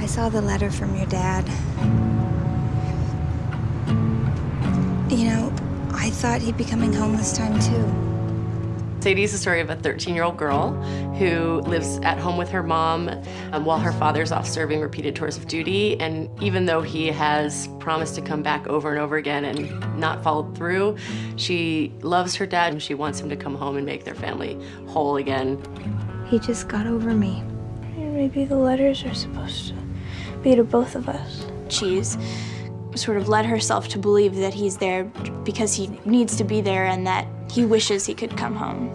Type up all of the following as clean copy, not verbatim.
I saw the letter from your dad. You know, I thought he'd be coming home this time too. Sadie is the story of a 13-year-old girl who lives at home with her mom while her father's off serving repeated tours of duty. And even though he has promised to come back over and over again and not followed through, she loves her dad and she wants him to come home and make their family whole again. He just got over me. Maybe the letters are supposed to be to both of us. She's sort of led herself to believe that he's there because he needs to be there and that he wishes he could come home.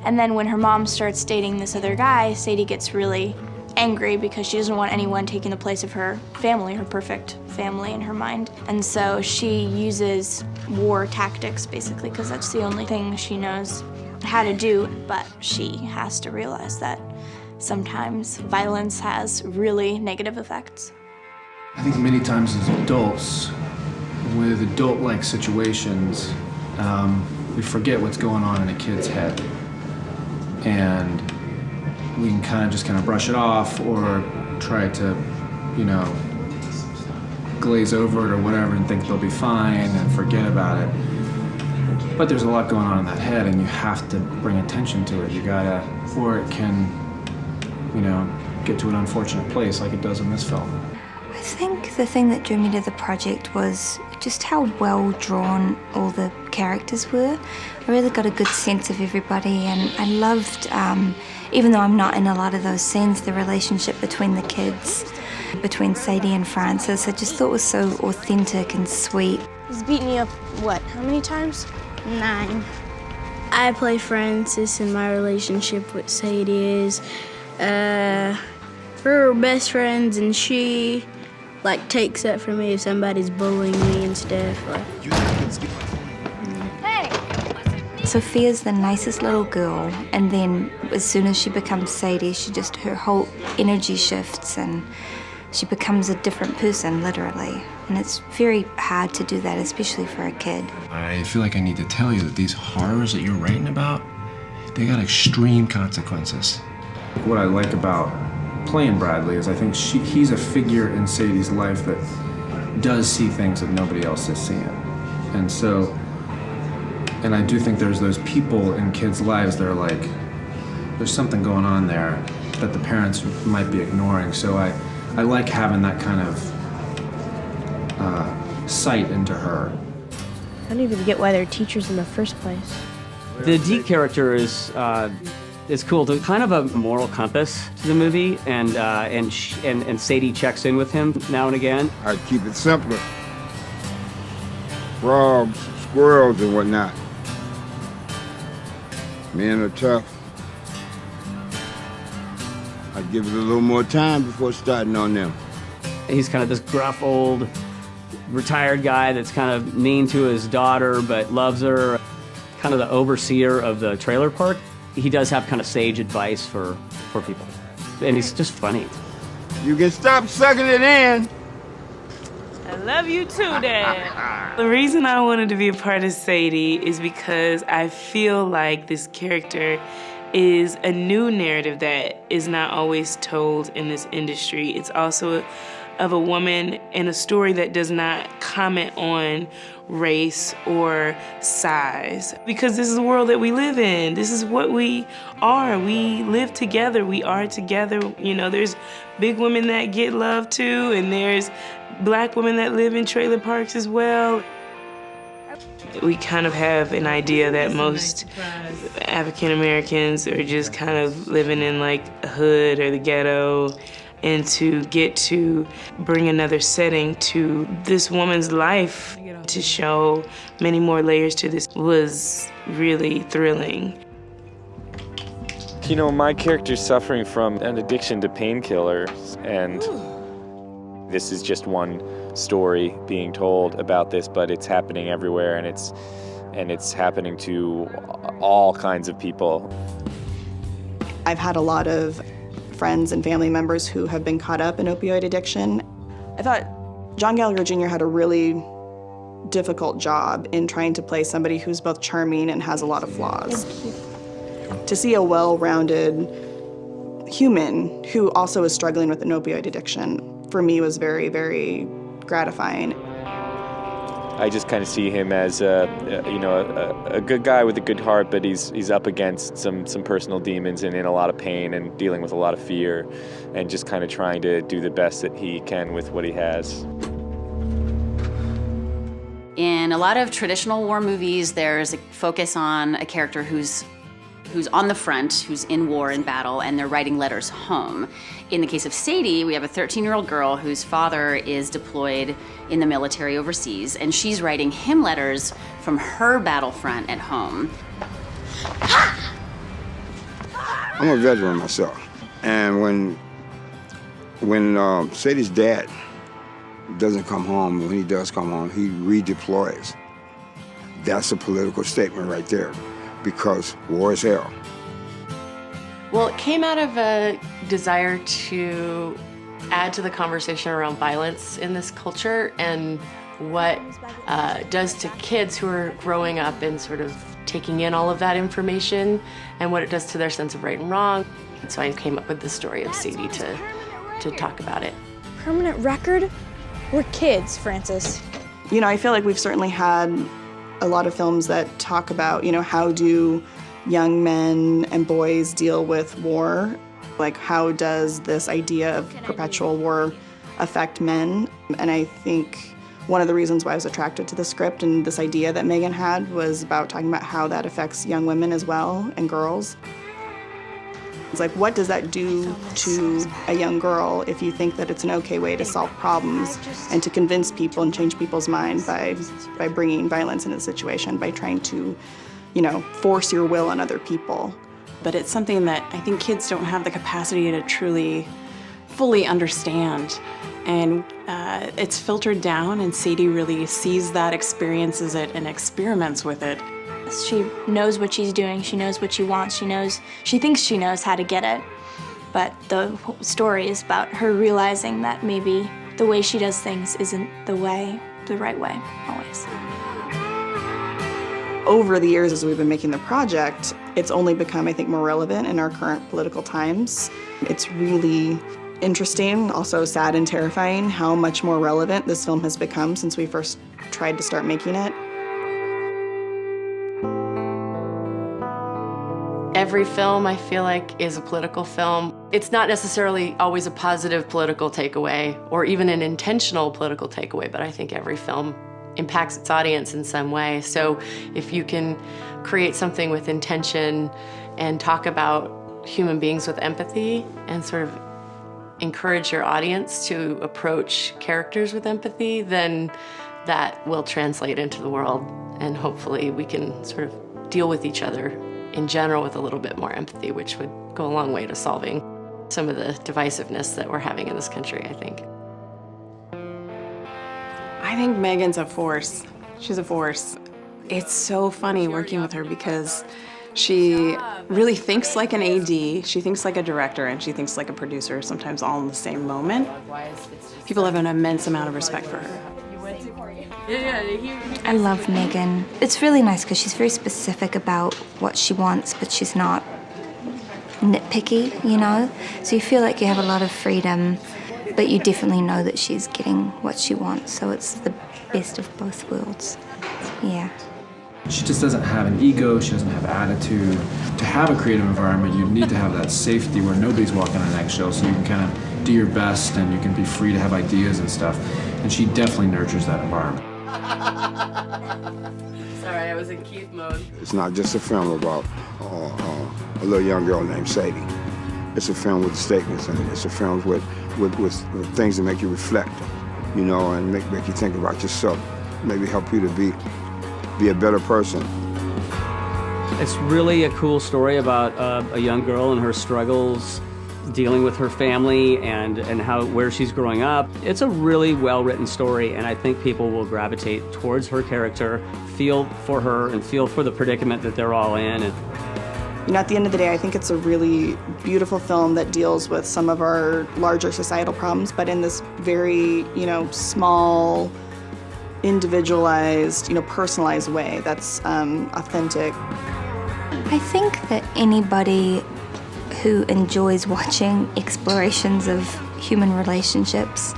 And then when her mom starts dating this other guy, Sadie gets really angry because she doesn't want anyone taking the place of her family, her perfect family in her mind. And so she uses war tactics, basically, because that's the only thing she knows how to do. But she has to realize that sometimes violence has really negative effects. I think many times as adults, with adult-like situations, we forget what's going on in a kid's head. And we can kind of brush it off or try to, you know, glaze over it or whatever and think they'll be fine and forget about it. But there's a lot going on in that head and you have to bring attention to it. You gotta, or it can, you know, get to an unfortunate place like it does in this film. I think the thing that drew me to the project was just how well drawn all the characters were. I really got a good sense of everybody, and I loved, even though I'm not in a lot of those scenes, the relationship between the kids, between Sadie and Francis, I just thought was so authentic and sweet. He's beaten you up, what, how many times? 9. I play Francis, and my relationship with Sadie is, we're best friends, and she takes up for me if somebody's bullying me and stuff. Hey! Sophia's the nicest little girl, and then as soon as she becomes Sadie, her whole energy shifts and she becomes a different person, literally. And it's very hard to do that, especially for a kid. I feel like I need to tell you that these horrors that you're writing about, they got extreme consequences. What I like about playing Bradley is I think he's a figure in Sadie's life that does see things that nobody else is seeing. And so, and I do think there's those people in kids' lives that are like, there's something going on there that the parents might be ignoring. So I like having that kind of sight into her. I don't even get why they're teachers in the first place. The Deke character is cool. To kind of a moral compass to the movie, and Sadie checks in with him now and again. I'd keep it simpler. Frogs, squirrels, and whatnot. Men are tough. I'd give it a little more time before starting on them. He's kind of this gruff old retired guy that's kind of mean to his daughter but loves her. Kind of the overseer of the trailer park. He does have kind of sage advice for people. And he's just funny. You can stop sucking it in. I love you too, Dad. The reason I wanted to be a part of Sadie is because I feel like this character is a new narrative that is not always told in this industry. It's also of a woman in a story that does not comment on race or size. Because this is the world that we live in. This is what we are. We live together. We are together. You know, there's big women that get love too, and there's Black women that live in trailer parks as well. We kind of have an idea that most African Americans are just kind of living in like a hood or the ghetto, and to get to bring another setting to this woman's life, to show many more layers to this, was really thrilling. You know, my character's suffering from an addiction to painkillers, and this is just one story being told about this, but it's happening everywhere, and it's happening to all kinds of people. I've had a lot of friends and family members who have been caught up in opioid addiction. I thought John Gallagher Jr. had a really difficult job in trying to play somebody who's both charming and has a lot of flaws. To see a well-rounded human who also is struggling with an opioid addiction, for me was very, very gratifying. I just kind of see him as a good guy with a good heart, but he's up against some personal demons and in a lot of pain and dealing with a lot of fear, and just kind of trying to do the best that he can with what he has. In a lot of traditional war movies, there's a focus on a character who's on the front, who's in war and battle, and they're writing letters home. In the case of Sadie, we have a 13-year-old girl whose father is deployed in the military overseas, and she's writing him letters from her battlefront at home. I'm a veteran myself, and when Sadie's dad doesn't come home, when he does come home, he redeploys. That's a political statement right there, because war is hell. Well, it came out of a desire to add to the conversation around violence in this culture and what does to kids who are growing up and sort of taking in all of that information and what it does to their sense of right and wrong. And so I came up with the story of Sadie to talk about it. Permanent record? We're kids, Francis. You know, I feel like we've certainly had a lot of films that talk about, how do young men and boys deal with war? Like, how does this idea of perpetual war affect men? And I think one of the reasons why I was attracted to the script and this idea that Megan had was about talking about how that affects young women as well and girls. It's like, what does that do to a young girl if you think that it's an okay way to solve problems and to convince people and change people's mind by bringing violence into the situation, by trying to, force your will on other people? But it's something that I think kids don't have the capacity to truly, fully understand. And it's filtered down, and Sadie really sees that, experiences it, and experiments with it. She knows what she's doing, she knows what she wants, she thinks she knows how to get it. But the whole story is about her realizing that maybe the way she does things isn't the right way, always. Over the years as we've been making the project, it's only become, I think, more relevant in our current political times. It's really interesting, also sad and terrifying how much more relevant this film has become since we first tried to start making it. Every film, I feel like, is a political film. It's not necessarily always a positive political takeaway or even an intentional political takeaway, but I think every film impacts its audience in some way. So if you can create something with intention and talk about human beings with empathy and sort of encourage your audience to approach characters with empathy, then that will translate into the world, and hopefully we can sort of deal with each other in general with a little bit more empathy, which would go a long way to solving some of the divisiveness that we're having in this country, I think. I think Megan's a force. She's a force. It's so funny working with her because she really thinks like an AD, she thinks like a director, and she thinks like a producer, sometimes all in the same moment. People have an immense amount of respect for her. I love Megan. It's really nice because she's very specific about what she wants, but she's not nitpicky, So you feel like you have a lot of freedom, but you definitely know that she's getting what she wants, so it's the best of both worlds. Yeah. She just doesn't have an ego, she doesn't have attitude. To have a creative environment, you need to have that safety where nobody's walking on eggshells, so you can kind of do your best and you can be free to have ideas and stuff. And she definitely nurtures that environment. Sorry, I was in Keith mode. It's not just a film about a little young girl named Sadie. It's a film with statements in it. It's a film with things that make you reflect, and make you think about yourself. Maybe help you to be a better person. It's really a cool story about a young girl and her struggles dealing with her family and where she's growing up. It's a really well-written story, and I think people will gravitate towards her character, feel for her, and feel for the predicament that they're all in. At the end of the day, I think it's a really beautiful film that deals with some of our larger societal problems, but in this very, small, individualized, personalized way that's authentic. I think that anybody who enjoys watching explorations of human relationships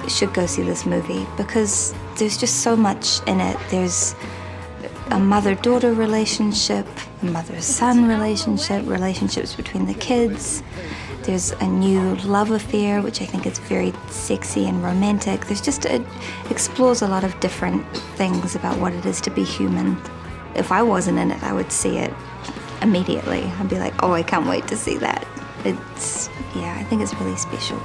should go see this movie, because there's just so much in it. There's a mother-daughter relationship, a mother-son relationship, relationships between the kids. There's a new love affair, which I think is very sexy and romantic. It explores a lot of different things about what it is to be human. If I wasn't in it, I would see it immediately. I'd be like, oh, I can't wait to see that. I think it's really special.